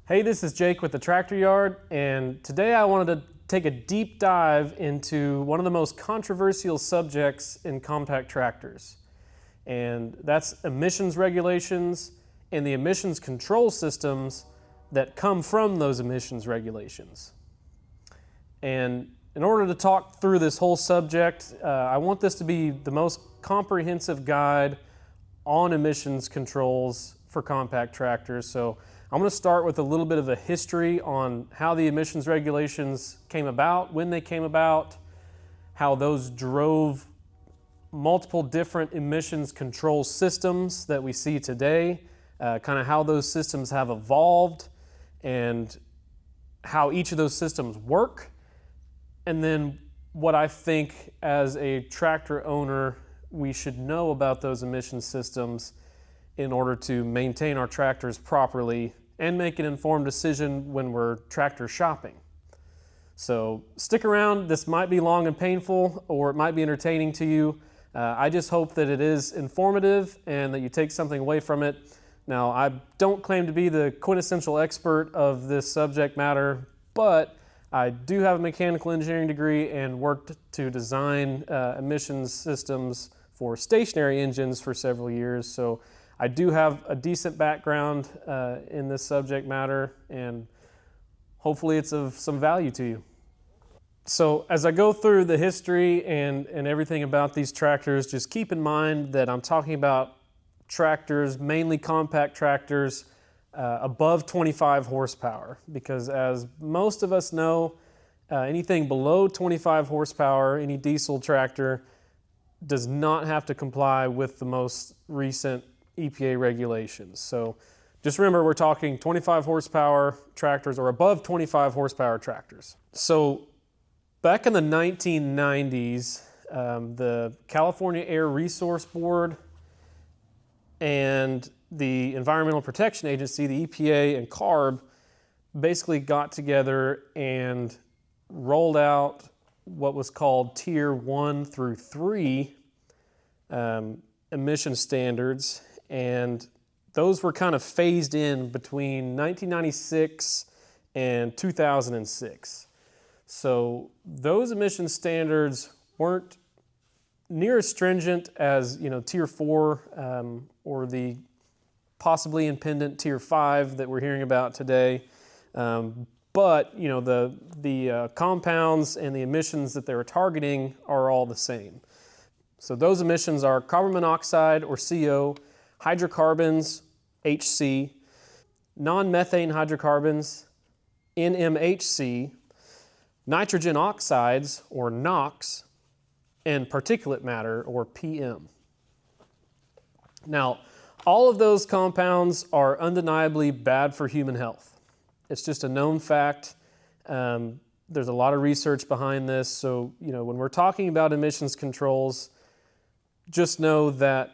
Hey, this is Jake with the Tractor Yard, and today I wanted to take a deep dive into one of the most controversial subjects in compact tractors, and that's emissions regulations and the emissions control systems that come from those emissions regulations. And in order to talk through this whole subject, I want this to be the most comprehensive guide on emissions controls for compact tractors. So I'm going to start with a little bit of a history on how the emissions regulations came about, when they came about, how those drove multiple different emissions control systems that we see today, kind of how those systems have evolved and how each of those systems work, and then what I think as a tractor owner we should know about those emission systems in order to maintain our tractors properly and make an informed decision when we're tractor shopping. So stick around. This might be long and painful, or it might be entertaining to you. I just hope that it is informative and that you take something away from it. Now, I don't claim to be the quintessential expert of this subject matter, but I do have a mechanical engineering degree and worked to design emissions systems for stationary engines for several years. So I do have a decent background in this subject matter, and hopefully it's of some value to you. So as I go through the history and everything about these tractors, just keep in mind that I'm talking about tractors, mainly compact tractors, above 25 horsepower, because as most of us know, anything below 25 horsepower, any diesel tractor, does not have to comply with the most recent EPA regulations. So just remember, we're talking 25 horsepower tractors or above 25 horsepower tractors. So back in the 1990s, the California Air Resource Board and the Environmental Protection Agency, the EPA and CARB, basically got together and rolled out what was called Tier 1 through 3 emission standards, and those were kind of phased in between 1996 and 2006. So those emission standards weren't near as stringent as Tier 4 or the possibly impendent Tier 5 that we're hearing about today. But the compounds and the emissions that they were targeting are all the same. So those emissions are carbon monoxide or CO, hydrocarbons, HC, non-methane hydrocarbons, NMHC, nitrogen oxides or NOx, and particulate matter or PM. Now, all of those compounds are undeniably bad for human health. It's just a known fact. There's a lot of research behind this. So, when we're talking about emissions controls, just know that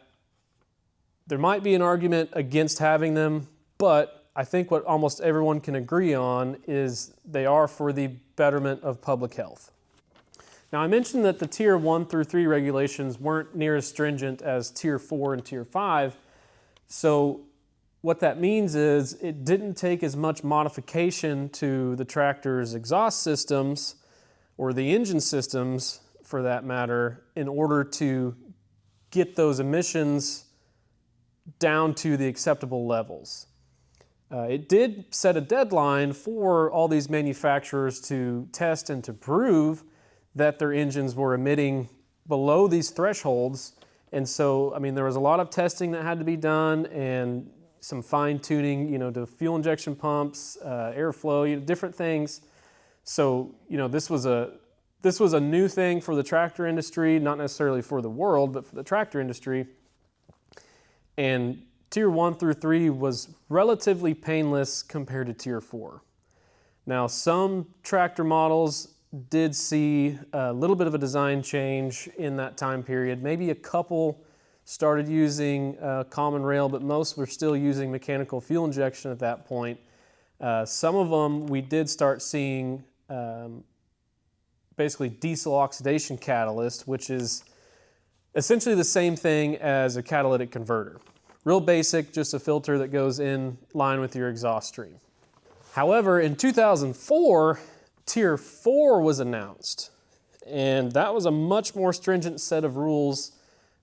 there might be an argument against having them, but I think what almost everyone can agree on is they are for the betterment of public health. Now, I mentioned that the Tier 1 through 3 regulations weren't near as stringent as Tier 4 and Tier 5. So what that means is it didn't take as much modification to the tractor's exhaust systems or the engine systems, for that matter, in order to get those emissions down to the acceptable levels. It did set a deadline for all these manufacturers to test and to prove that their engines were emitting below these thresholds. And so, there was a lot of testing that had to be done and some fine tuning, to fuel injection pumps, airflow, different things. So, this was a new thing for the tractor industry, not necessarily for the world, but for the tractor industry. And Tier 1 through 3 was relatively painless compared to Tier 4. Now, some tractor models did see a little bit of a design change in that time period. Maybe a couple started using common rail, but most were still using mechanical fuel injection at that point. Some of them we did start seeing basically diesel oxidation catalyst, which is essentially the same thing as a catalytic converter. Real basic, just a filter that goes in line with your exhaust stream. However, in 2004, Tier 4 was announced, and that was a much more stringent set of rules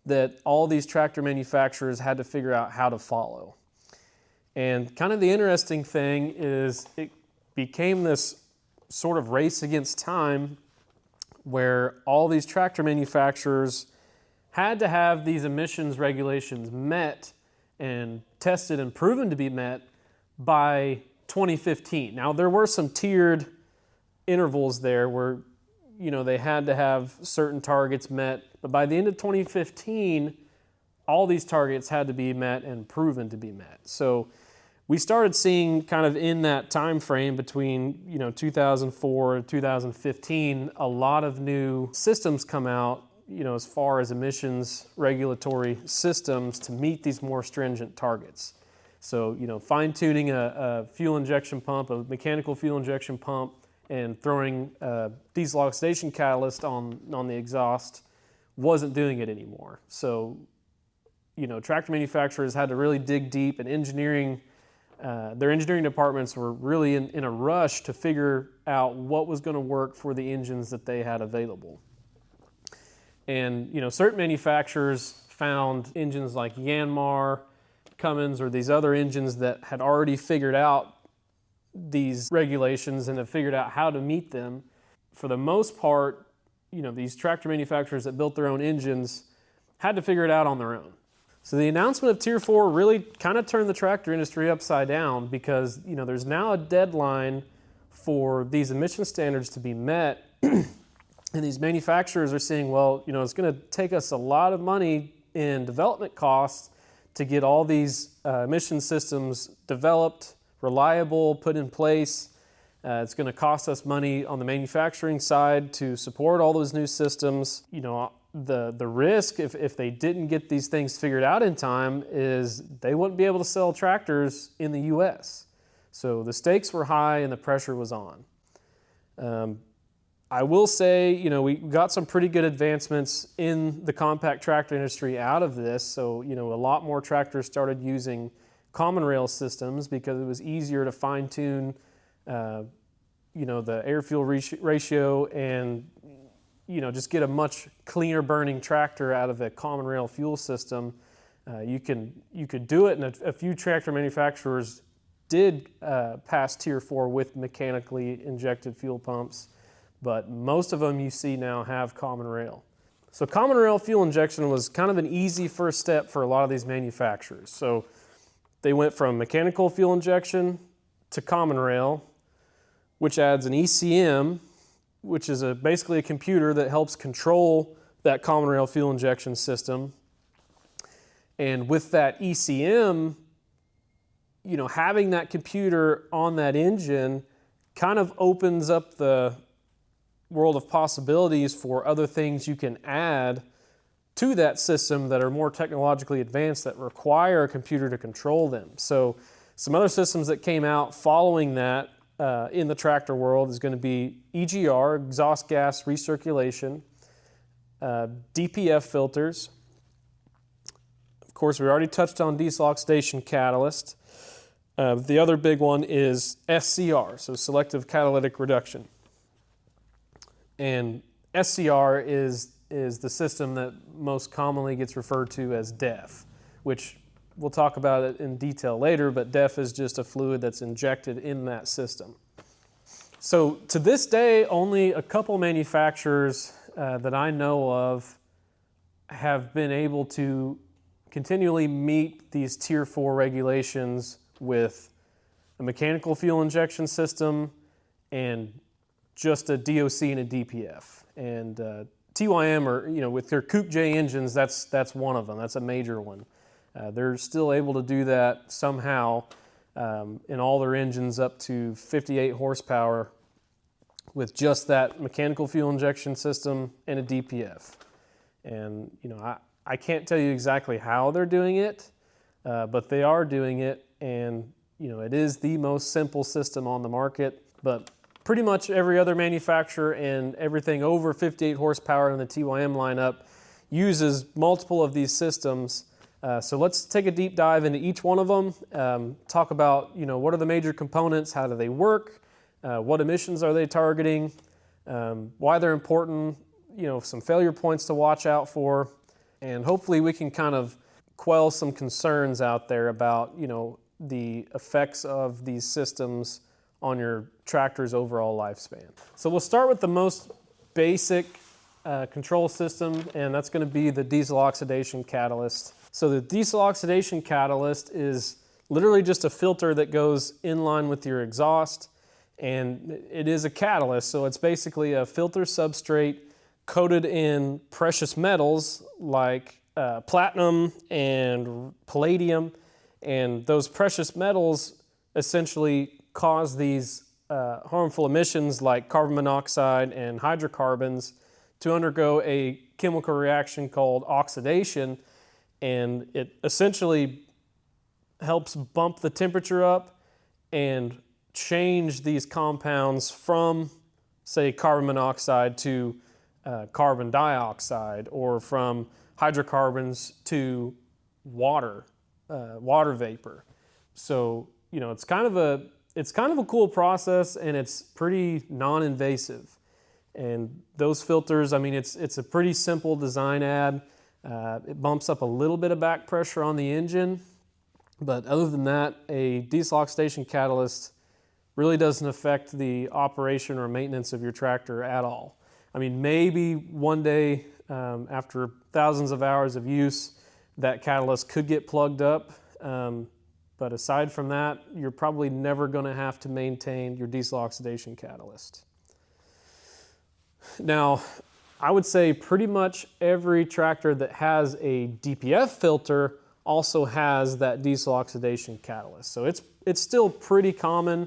that all these tractor manufacturers had to figure out how to follow. And kind of the interesting thing is it became this sort of race against time where all these tractor manufacturers had to have these emissions regulations met and tested and proven to be met by 2015. Now, there were some tiered intervals there where, you know, they had to have certain targets met, but by the end of 2015, all these targets had to be met and proven to be met. So we started seeing kind of in that time frame between, you know, 2004 and 2015, a lot of new systems come out, you know, as far as emissions regulatory systems to meet these more stringent targets. So, you know, fine-tuning a fuel injection pump, a mechanical fuel injection pump, and throwing diesel oxidation catalyst on the exhaust wasn't doing it anymore. So, you know, tractor manufacturers had to really dig deep, and their engineering departments were really in a rush to figure out what was going to work for the engines that they had available. And, you know, certain manufacturers found engines like Yanmar, Cummins, or these other engines that had already figured out these regulations and have figured out how to meet them. For the most part, you know, these tractor manufacturers that built their own engines had to figure it out on their own. So the announcement of Tier 4 really kind of turned the tractor industry upside down because, you know, there's now a deadline for these emission standards to be met. And these manufacturers are saying, well, you know, it's going to take us a lot of money in development costs to get all these emission systems developed, reliable, put in place. It's going to cost us money on the manufacturing side to support all those new systems. You know, the risk if they didn't get these things figured out in time is they wouldn't be able to sell tractors in the U.S. So the stakes were high and the pressure was on. I will say, you know, we got some pretty good advancements in the compact tractor industry out of this. So, you know, a lot more tractors started using common rail systems because it was easier to fine-tune, you know, the air-fuel ratio and, you know, just get a much cleaner burning tractor out of a common rail fuel system. You could do it, and a few tractor manufacturers did pass Tier 4 with mechanically injected fuel pumps, but most of them you see now have common rail. So common rail fuel injection was kind of an easy first step for a lot of these manufacturers. So they went from mechanical fuel injection to common rail, which adds an ECM, which is basically a computer that helps control that common rail fuel injection system. And with that ECM, you know, having that computer on that engine kind of opens up the world of possibilities for other things you can add to that system that are more technologically advanced that require a computer to control them. So some other systems that came out following that in the tractor world is going to be EGR, exhaust gas recirculation, DPF filters. Of course, we already touched on diesel oxidation catalyst. The other big one is SCR, so selective catalytic reduction. And SCR is the system that most commonly gets referred to as DEF, which we'll talk about it in detail later, but DEF is just a fluid that's injected in that system. So to this day, only a couple manufacturers that I know of have been able to continually meet these Tier 4 regulations with a mechanical fuel injection system and just a DOC and a DPF. And TYM, or, you know, with their Coupe J engines, that's one of them. That's a major one. They're still able to do that somehow in all their engines up to 58 horsepower with just that mechanical fuel injection system and a DPF. And, you know, I can't tell you exactly how they're doing it, but they are doing it. And, you know, it is the most simple system on the market, but pretty much every other manufacturer and everything over 58 horsepower in the TYM lineup uses multiple of these systems So let's take a deep dive into each one of them, talk about, what are the major components, how do they work, what emissions are they targeting, why they're important, some failure points to watch out for, and hopefully we can kind of quell some concerns out there about, the effects of these systems on your tractor's overall lifespan. So we'll start with the most basic control system, and that's going to be the diesel oxidation catalyst. So the diesel oxidation catalyst is literally just a filter that goes in line with your exhaust, and it is a catalyst, so it's basically a filter substrate coated in precious metals like platinum and palladium, and those precious metals essentially cause these harmful emissions like carbon monoxide and hydrocarbons to undergo a chemical reaction called oxidation, and it essentially helps bump the temperature up and change these compounds from, say, carbon monoxide to carbon dioxide, or from hydrocarbons to water vapor. So, it's kind of a cool process, and it's pretty non-invasive. And those filters, it's a pretty simple design add. It bumps up a little bit of back pressure on the engine, but other than that, a diesel oxidation catalyst really doesn't affect the operation or maintenance of your tractor at all. Maybe one day, after thousands of hours of use, that catalyst could get plugged up, but aside from that, you're probably never going to have to maintain your diesel oxidation catalyst. Now, I would say pretty much every tractor that has a DPF filter also has that diesel oxidation catalyst. So it's still pretty common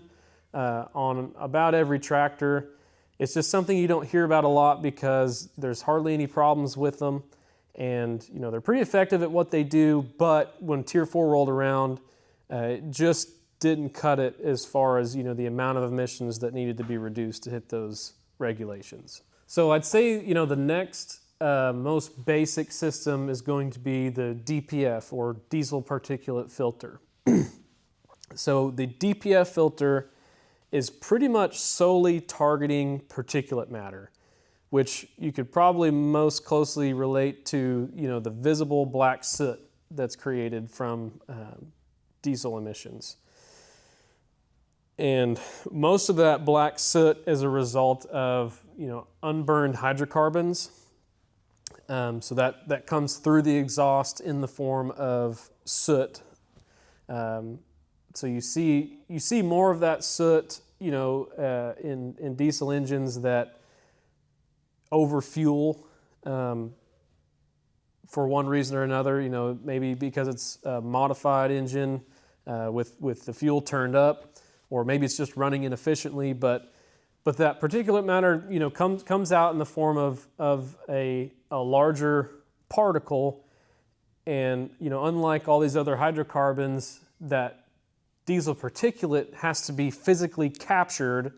on about every tractor. It's just something you don't hear about a lot because there's hardly any problems with them. And they're pretty effective at what they do, but when Tier 4 rolled around, it just didn't cut it as far as the amount of emissions that needed to be reduced to hit those regulations. So I'd say the next most basic system is going to be the DPF, or diesel particulate filter. So the DPF filter is pretty much solely targeting particulate matter, which you could probably most closely relate to, the visible black soot that's created from diesel emissions. And most of that black soot is a result of, unburned hydrocarbons. So that comes through the exhaust in the form of soot. So you see more of that soot, in diesel engines that overfuel for one reason or another. Maybe because it's a modified engine with the fuel turned up, or maybe it's just running inefficiently. But that particulate matter, comes out in the form of a larger particle, and unlike all these other hydrocarbons, that diesel particulate has to be physically captured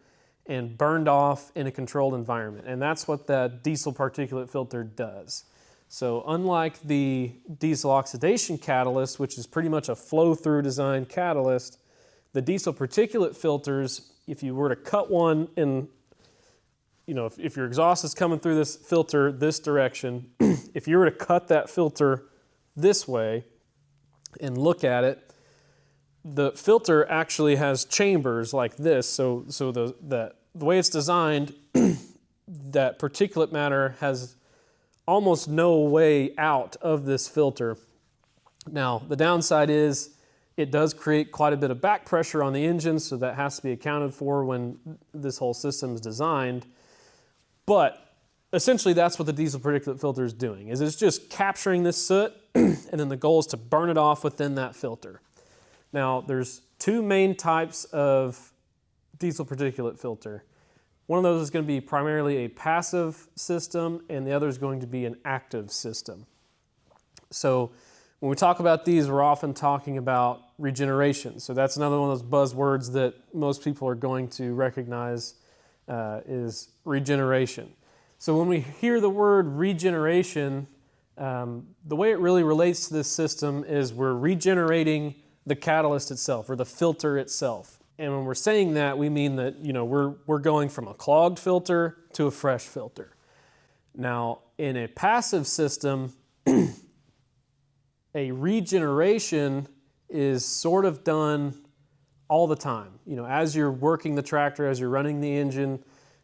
and burned off in a controlled environment. And that's what that diesel particulate filter does. So unlike the diesel oxidation catalyst, which is pretty much a flow-through design catalyst, the diesel particulate filters, if you were to cut one in, if your exhaust is coming through this filter this direction, if you were to cut that filter this way and look at it, the filter actually has chambers like this. So the way it's designed, that particulate matter has almost no way out of this filter. Now, the downside is it does create quite a bit of back pressure on the engine, so that has to be accounted for when this whole system is designed. But essentially that's what the diesel particulate filter is doing, is it's just capturing this soot, and then the goal is to burn it off within that filter. Now, there's two main types of diesel particulate filter. One of those is going to be primarily a passive system, and the other is going to be an active system. So when we talk about these, we're often talking about regeneration. So that's another one of those buzzwords that most people are going to recognize is regeneration. So when we hear the word regeneration, The way it really relates to this system is we're regenerating the catalyst itself, or the filter itself. And when we're saying that, we mean that, you know, we're going from a clogged filter to a fresh filter. Now, in a passive system, a regeneration is sort of done all the time. You know, as you're working the tractor, as you're running the engine,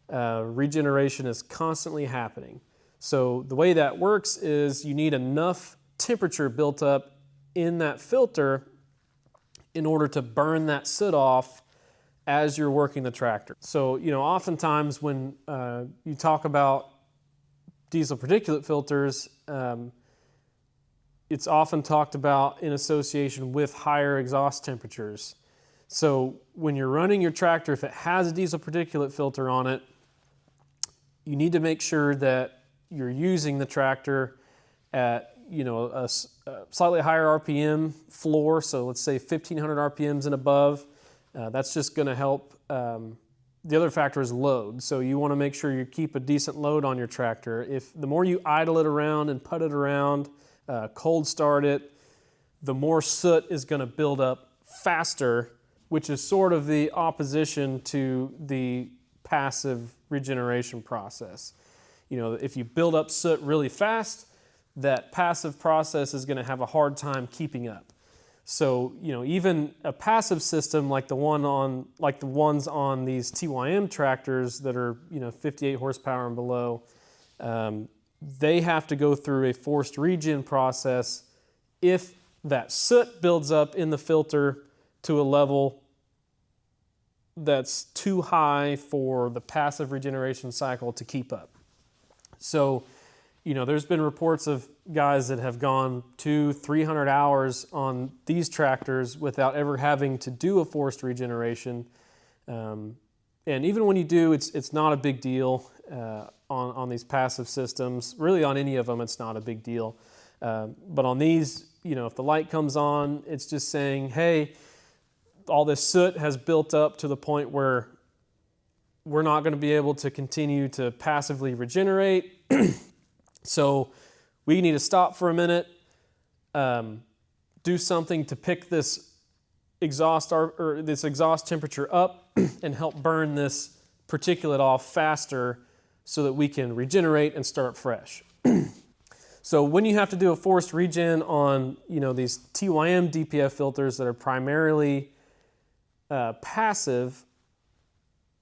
regeneration is constantly happening. So the way that works is you need enough temperature built up in that filter in order to burn that soot off as you're working the tractor. So, you know, oftentimes when you talk about diesel particulate filters, it's often talked about in association with higher exhaust temperatures. So when you're running your tractor, if it has a diesel particulate filter on it, you need to make sure that you're using the tractor at, you know, a slightly higher RPM floor. So let's say 1500 RPMs and above. That's just going to help. The other factor is load. So you want to make sure you keep a decent load on your tractor. If the more you idle it around and put it around, cold start it, the more soot is going to build up faster, which is sort of the opposition to the passive regeneration process. You know, if you build up soot really fast, that passive process is going to have a hard time keeping up. So, you know, even a passive system like the ones on these TYM tractors that are, you know, 58 horsepower and below, they have to go through a forced regen process if that soot builds up in the filter to a level that's too high for the passive regeneration cycle to keep up. So, you know, there's been reports of guys that have gone 200-300 hours on these tractors without ever having to do a forced regeneration. And even when you do, it's not a big deal on these passive systems. Really, on any of them, it's not a big deal. But on these, you know, if the light comes on, it's just saying, hey, all this soot has built up to the point where we're not going to be able to continue to passively regenerate. So we need to stop for a minute, do something to pick this exhaust temperature up and help burn this particulate off faster so that we can regenerate and start fresh. So when you have to do a forced regen on, you know, these TYM DPF filters that are primarily passive,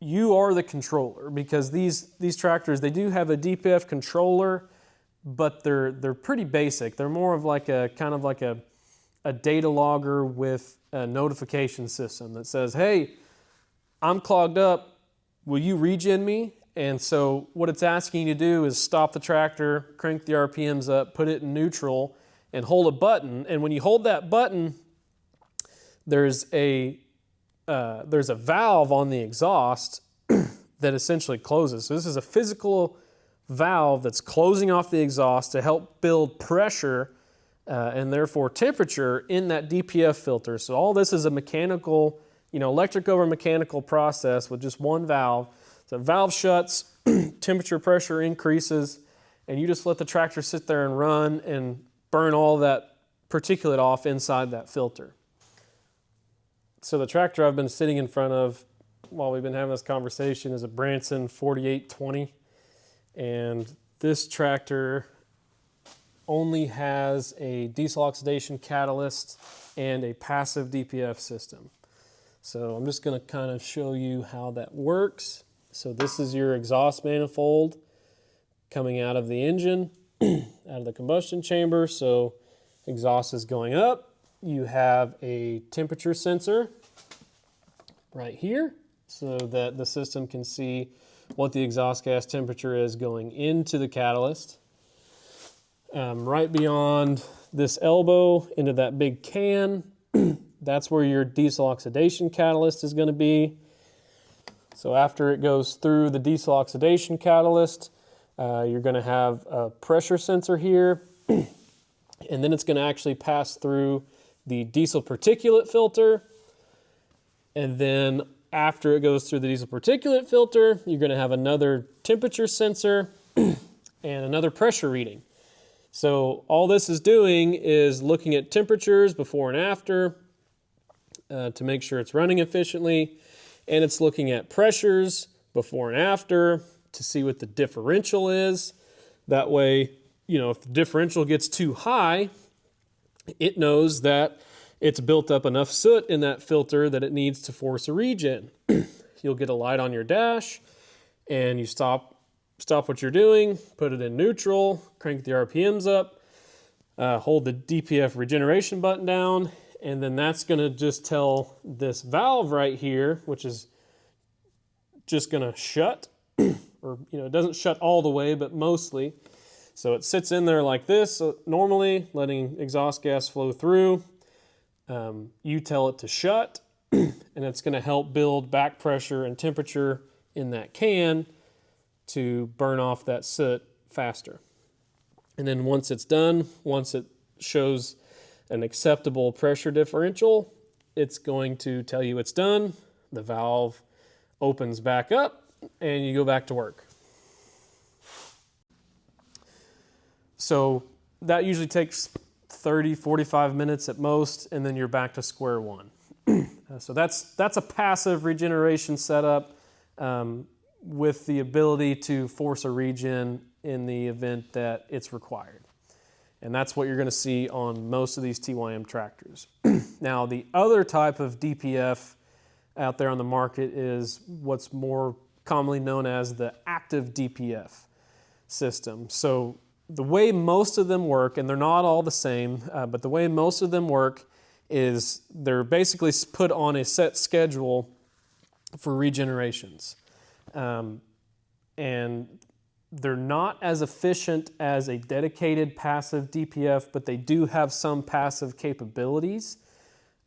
you are the controller, because these tractors, they do have a DPF controller, but they're pretty basic. They're more of like a kind of like a data logger with a notification system that says, hey, I'm clogged up, will you regen me? And so what it's asking you to do is stop the tractor, crank the RPMs up, put it in neutral, and hold a button. And when you hold that button, there's a valve on the exhaust that essentially closes. So this is a physical valve that's closing off the exhaust to help build pressure and therefore temperature in that DPF filter. So all this is a mechanical, you know, electric over mechanical process with just one valve. So the valve shuts, temperature pressure increases, and you just let the tractor sit there and run and burn all that particulate off inside that filter. So the tractor I've been sitting in front of while we've been having this conversation is a Branson 4820. And this tractor only has a diesel oxidation catalyst and a passive DPF system. So I'm just going to kind of show you how that works. So this is your exhaust manifold coming out of the engine, out of the combustion chamber. So exhaust is going up. You have a temperature sensor right here so that the system can see what the exhaust gas temperature is going into the catalyst. Right beyond this elbow into that big can, that's where your diesel oxidation catalyst is going to be. So after it goes through the diesel oxidation catalyst, you're going to have a pressure sensor here, and then it's going to actually pass through the diesel particulate filter, and then after it goes through the diesel particulate filter, you're going to have another temperature sensor and another pressure reading. So all this is doing is looking at temperatures before and after to make sure it's running efficiently, and it's looking at pressures before and after to see what the differential is. That way, if the differential gets too high, it knows that it's built up enough soot in that filter that it needs to force a regen. You'll get a light on your dash, and you stop what you're doing, put it in neutral, crank the RPMs up, hold the DPF regeneration button down, and then that's going to just tell this valve right here, which is just going to shut, or it doesn't shut all the way, but mostly. So it sits in there like this, normally letting exhaust gas flow through. You tell it to shut, and it's going to help build back pressure and temperature in that can to burn off that soot faster. And then once it's done, once it shows an acceptable pressure differential, it's going to tell you it's done. The valve opens back up, and you go back to work. So that usually takes 30, 45 minutes at most, and then you're back to square one. So that's a passive regeneration setup with the ability to force a regen in the event that it's required. And that's what you're going to see on most of these TYM tractors. Now, the other type of DPF out there on the market is what's more commonly known as the active DPF system. So the way most of them work, and they're not all the same, but the way most of them work is they're basically put on a set schedule for regenerations. And they're not as efficient as a dedicated passive DPF, but they do have some passive capabilities.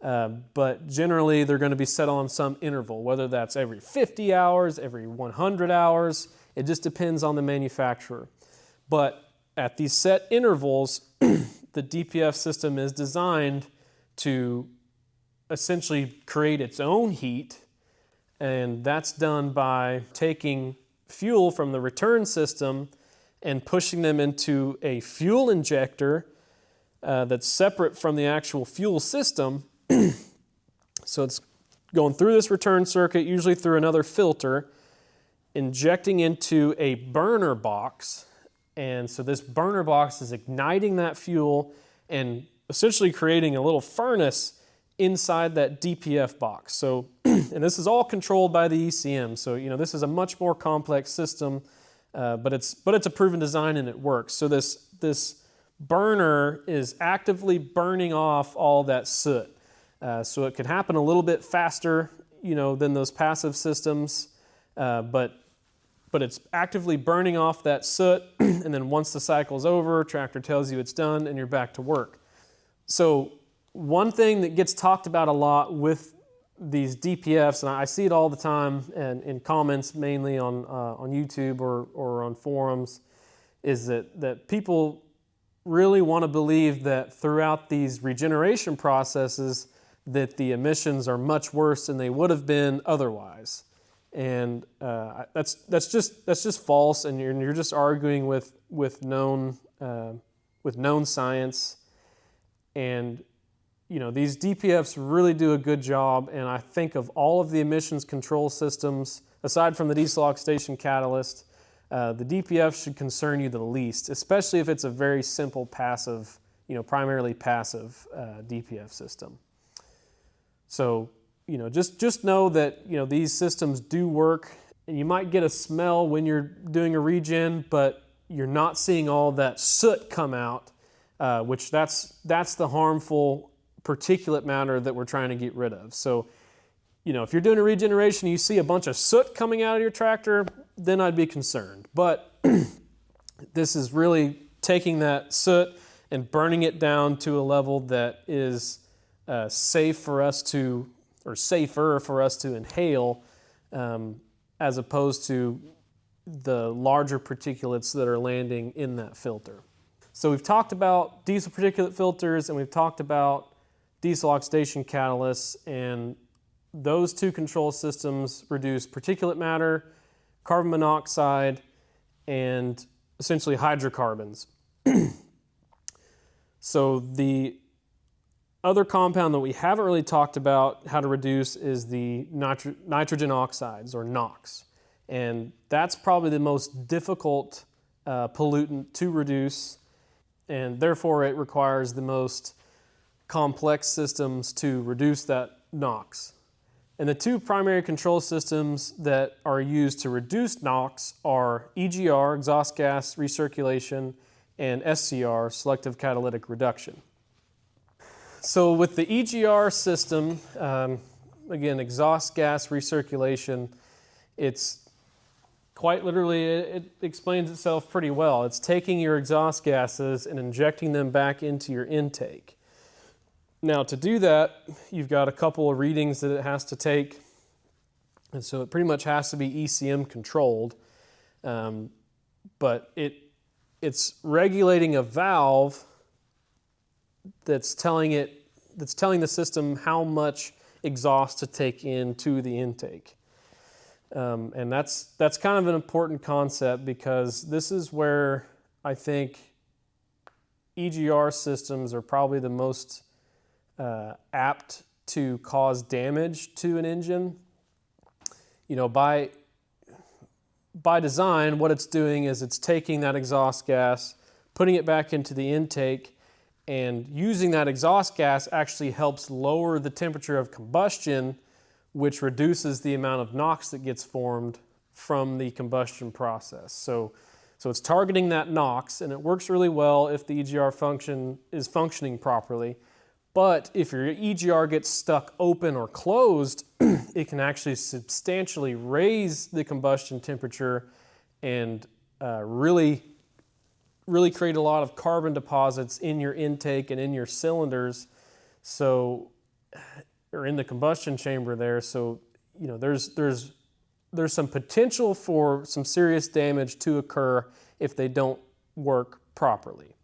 But generally, they're going to be set on some interval, whether that's every 50 hours, every 100 hours. It just depends on the manufacturer. But at these set intervals, the DPF system is designed to essentially create its own heat, and that's done by taking fuel from the return system and pushing them into a fuel injector that's separate from the actual fuel system. So it's going through this return circuit, usually through another filter, injecting into a burner box. And so this burner box is igniting that fuel and essentially creating a little furnace inside that DPF box. So, and this is all controlled by the ECM. So, this is a much more complex system, but it's a proven design and it works. So this burner is actively burning off all that soot. So it can happen a little bit faster, than those passive systems, but it's actively burning off that soot, and then once the cycle's over, tractor tells you it's done, and you're back to work. So one thing that gets talked about a lot with these DPFs, and I see it all the time and in comments mainly on YouTube or on forums, is that people really want to believe that throughout these regeneration processes that the emissions are much worse than they would have been otherwise. And that's just false, and you're just arguing with known science. And these DPFs really do a good job. And I think of all of the emissions control systems, aside from the diesel oxidation catalyst, the DPF should concern you the least, especially if it's a very simple passive, primarily passive DPF system. So just know that these systems do work, and you might get a smell when you're doing a regen, but you're not seeing all that soot come out, which that's the harmful particulate matter that we're trying to get rid of. So, if you're doing a regeneration and you see a bunch of soot coming out of your tractor, then I'd be concerned. But this is really taking that soot and burning it down to a level that is safer for us to inhale, as opposed to the larger particulates that are landing in that filter. So we've talked about diesel particulate filters, and we've talked about diesel oxidation catalysts, and those two control systems reduce particulate matter, carbon monoxide, and essentially hydrocarbons. So the other compound that we haven't really talked about how to reduce is the nitrogen oxides, or NOx. And that's probably the most difficult pollutant to reduce, and therefore it requires the most complex systems to reduce that NOx. And the two primary control systems that are used to reduce NOx are EGR, exhaust gas recirculation, and SCR, selective catalytic reduction. So with the EGR system, again, exhaust gas recirculation, it's quite literally, it explains itself pretty well. It's taking your exhaust gases and injecting them back into your intake. Now to do that, you've got a couple of readings that it has to take, and so it pretty much has to be ECM controlled, but it's regulating a valve that's telling the system how much exhaust to take into the intake. And that's kind of an important concept, because this is where I think EGR systems are probably the most apt to cause damage to an engine. You know, by design, what it's doing is it's taking that exhaust gas, putting it back into the intake, and using that exhaust gas actually helps lower the temperature of combustion, which reduces the amount of NOx that gets formed from the combustion process. So it's targeting that NOx, and it works really well if the EGR function is functioning properly. But if your EGR gets stuck open or closed, it can actually substantially raise the combustion temperature and really create a lot of carbon deposits in your intake and in your cylinders, or in the combustion chamber there. So, you know, there's some potential for some serious damage to occur if they don't work properly.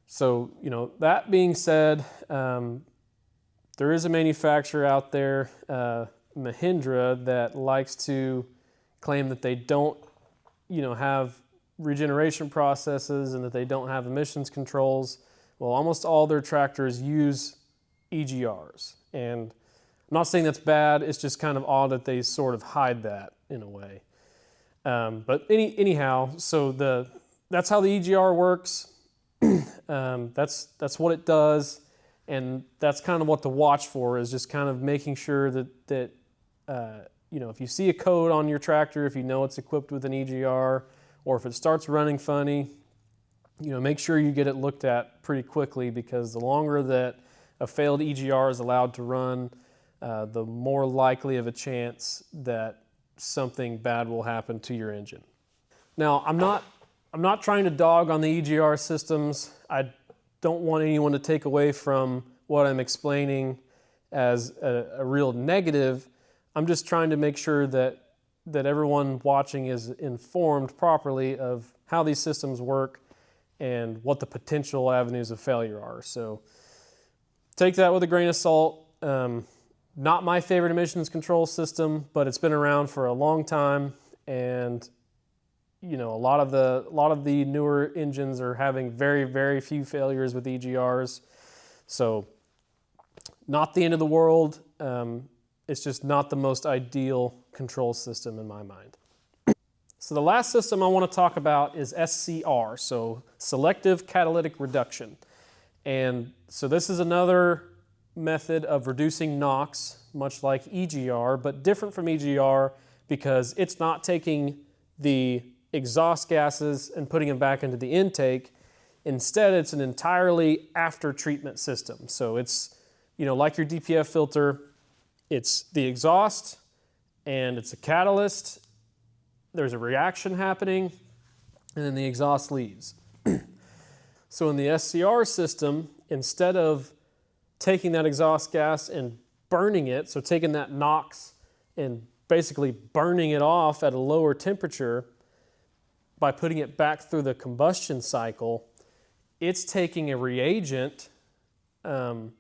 So, you know, that being said, there is a manufacturer out there, Mahindra, that likes to claim that they don't, you know, have regeneration processes and that they don't have emissions controls. Well, almost all their tractors use EGRs. And I'm not saying that's bad, it's just kind of odd that they sort of hide that in a way. But anyhow, so that's how the EGR works. That's what it does, and that's kind of what to watch for, is just kind of making sure that you know, if you see a code on your tractor, if you know it's equipped with an EGR, or if it starts running funny, you know, make sure you get it looked at pretty quickly, because the longer that a failed EGR is allowed to run, the more likely of a chance that something bad will happen to your engine. Now, I'm not trying to dog on the EGR systems. I don't want anyone to take away from what I'm explaining as a real negative. I'm just trying to make sure that everyone watching is informed properly of how these systems work and what the potential avenues of failure are. So take that with a grain of salt. Not my favorite emissions control system, but it's been around for a long time, and you know, a lot of the newer engines are having very, very few failures with EGRs. So not the end of the world. It's just not the most ideal control system in my mind. So the last system I want to talk about is SCR, so selective catalytic reduction. And so this is another method of reducing NOx, much like EGR, but different from EGR because it's not taking the exhaust gases and putting them back into the intake. Instead, it's an entirely after treatment system. So it's, you know, like your DPF filter, it's the exhaust and it's a catalyst. There's a reaction happening, and then the exhaust leaves. So in the SCR system, instead of taking that exhaust gas and burning it, so taking that NOx and basically burning it off at a lower temperature by putting it back through the combustion cycle, it's taking a reagent, and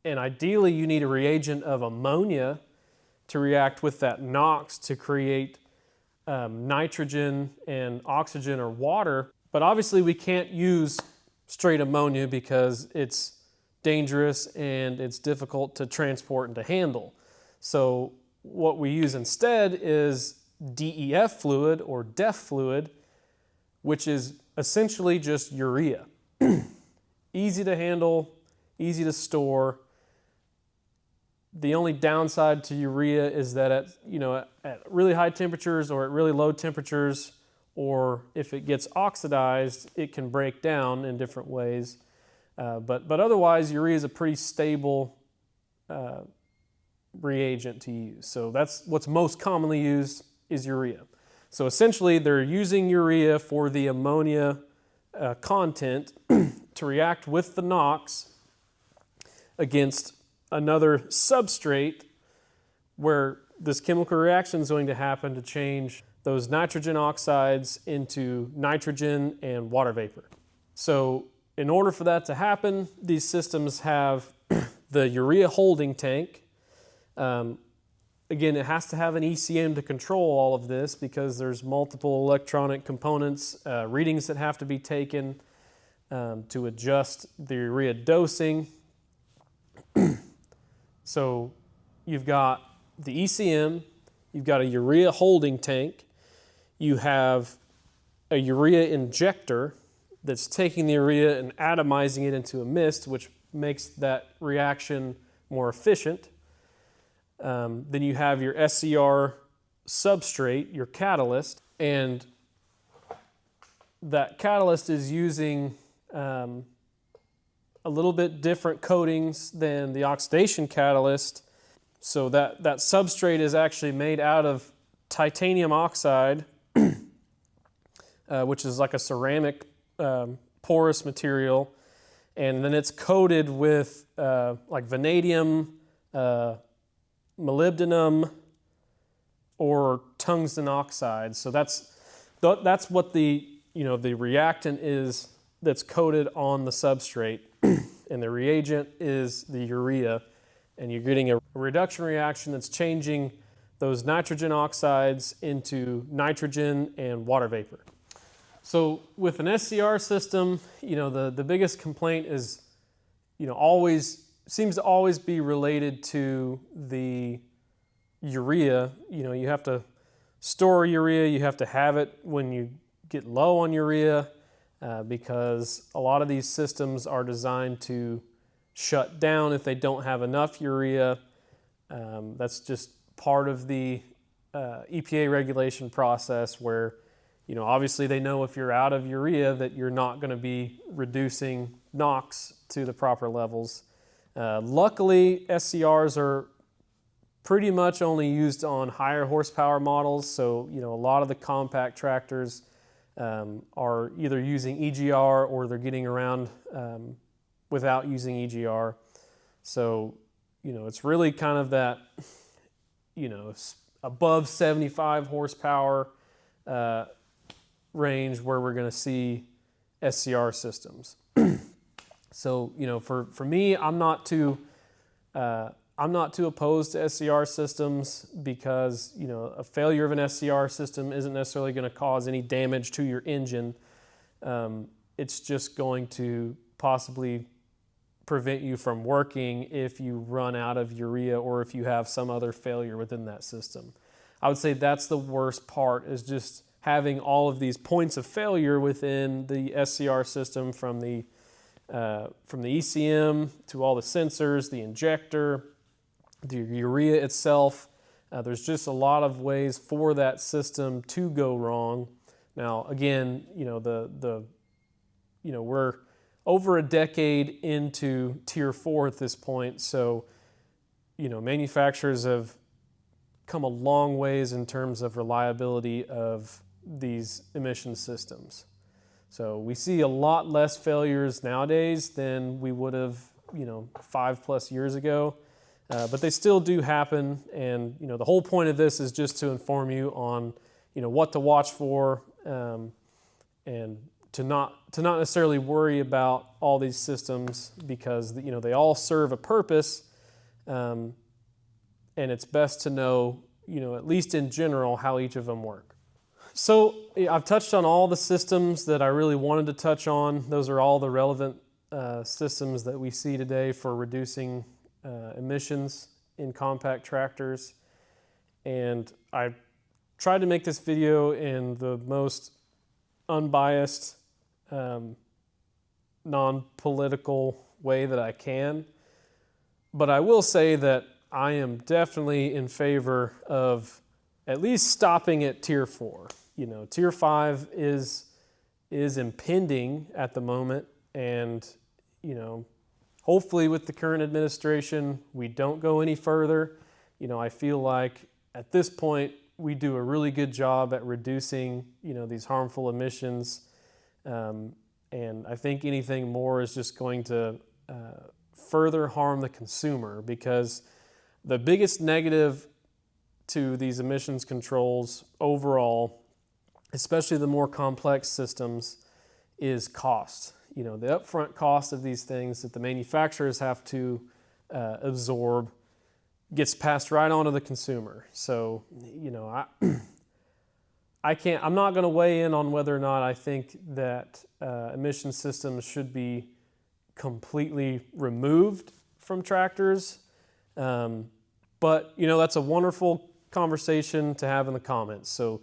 ideally you need a reagent of ammonia to react with that NOx to create nitrogen and oxygen or water. But obviously we can't use straight ammonia because it's dangerous and it's difficult to transport and to handle. So what we use instead is DEF fluid or DEF fluid, which is essentially just urea. Easy to handle, easy to store. The only downside to urea is that at really high temperatures or at really low temperatures, or if it gets oxidized, it can break down in different ways. But otherwise, urea is a pretty stable reagent to use. So that's what's most commonly used is urea. So essentially, they're using urea for the ammonia content to react with the NOx against another substrate where this chemical reaction is going to happen to change those nitrogen oxides into nitrogen and water vapor. So in order for that to happen, these systems have the urea holding tank. Again, it has to have an ECM to control all of this because there's multiple electronic components, readings that have to be taken to adjust the urea dosing. So you've got the ECM, you've got a urea holding tank, you have a urea injector that's taking the urea and atomizing it into a mist, which makes that reaction more efficient. Then you have your SCR substrate, your catalyst, and that catalyst is using a little bit different coatings than the oxidation catalyst. So that substrate is actually made out of titanium oxide, which is like a ceramic porous material, and then it's coated with like vanadium, molybdenum, or tungsten oxide. So that's what the reactant is that's coated on the substrate, and the reagent is the urea, and you're getting a reduction reaction that's changing those nitrogen oxides into nitrogen and water vapor. So with an SCR system, the biggest complaint is, seems to always be related to the urea. You have to store urea, you have to have it when you get low on urea, because a lot of these systems are designed to shut down if they don't have enough urea. That's just part of the EPA regulation process where, obviously they know if you're out of urea that you're not going to be reducing NOx to the proper levels. Luckily, SCRs are pretty much only used on higher horsepower models, so a lot of the compact tractors are either using EGR or they're getting around without using EGR. So, it's really kind of that, above 75 horsepower range where we're going to see SCR systems. So, for me, I'm not too opposed to SCR systems because, a failure of an SCR system isn't necessarily going to cause any damage to your engine. It's just going to possibly prevent you from working if you run out of urea or if you have some other failure within that system. I would say that's the worst part, is just having all of these points of failure within the SCR system, from the ECM to all the sensors, the injector, the urea itself. There's just a lot of ways for that system to go wrong. Now, again, we're over a decade into Tier 4 at this point, so manufacturers have come a long ways in terms of reliability of these emission systems. So we see a lot less failures nowadays than we would have 5+ years ago. But they still do happen, and the whole point of this is just to inform you on what to watch for, and to not necessarily worry about all these systems, because they all serve a purpose, and it's best to know at least in general how each of them work. So I've touched on all the systems that I really wanted to touch on. Those are all the relevant systems that we see today for reducing emissions in compact tractors. And I tried to make this video in the most unbiased, non-political way that I can. But I will say that I am definitely in favor of at least stopping at Tier 4. You know, Tier 5 is impending at the moment, and, you know, hopefully with the current administration, we don't go any further. You know, I feel like at this point, we do a really good job at reducing, you know, these harmful emissions. And I think anything more is just going to further harm the consumer, because the biggest negative to these emissions controls overall, especially the more complex systems, is cost. You know, the upfront cost of these things that the manufacturers have to absorb gets passed right on to the consumer. So, you know, I'm not going to weigh in on whether or not I think that emission systems should be completely removed from tractors. But, you know, that's a wonderful conversation to have in the comments. So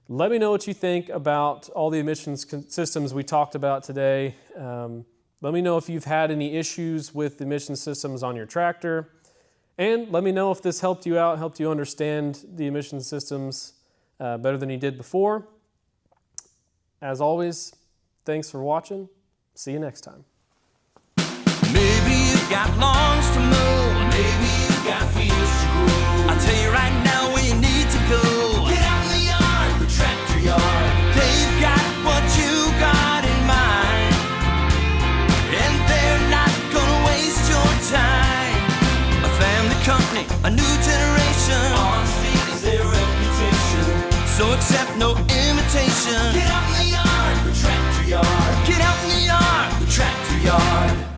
let me know what you think about all the emissions systems we talked about today. Let me know if you've had any issues with emission systems on your tractor. And let me know if this helped you out, helped you understand the emission systems better than you did before. As always, thanks for watching. See you next time. Maybe you've got lawns to mow, maybe you've got fields to grow. I'll tell you right now where you need to go. Get out in the yard, the tractor yard. They've got what you got in mind, and they're not gonna waste your time. A family company, a new generation, honesty is their reputation, so accept no imitation.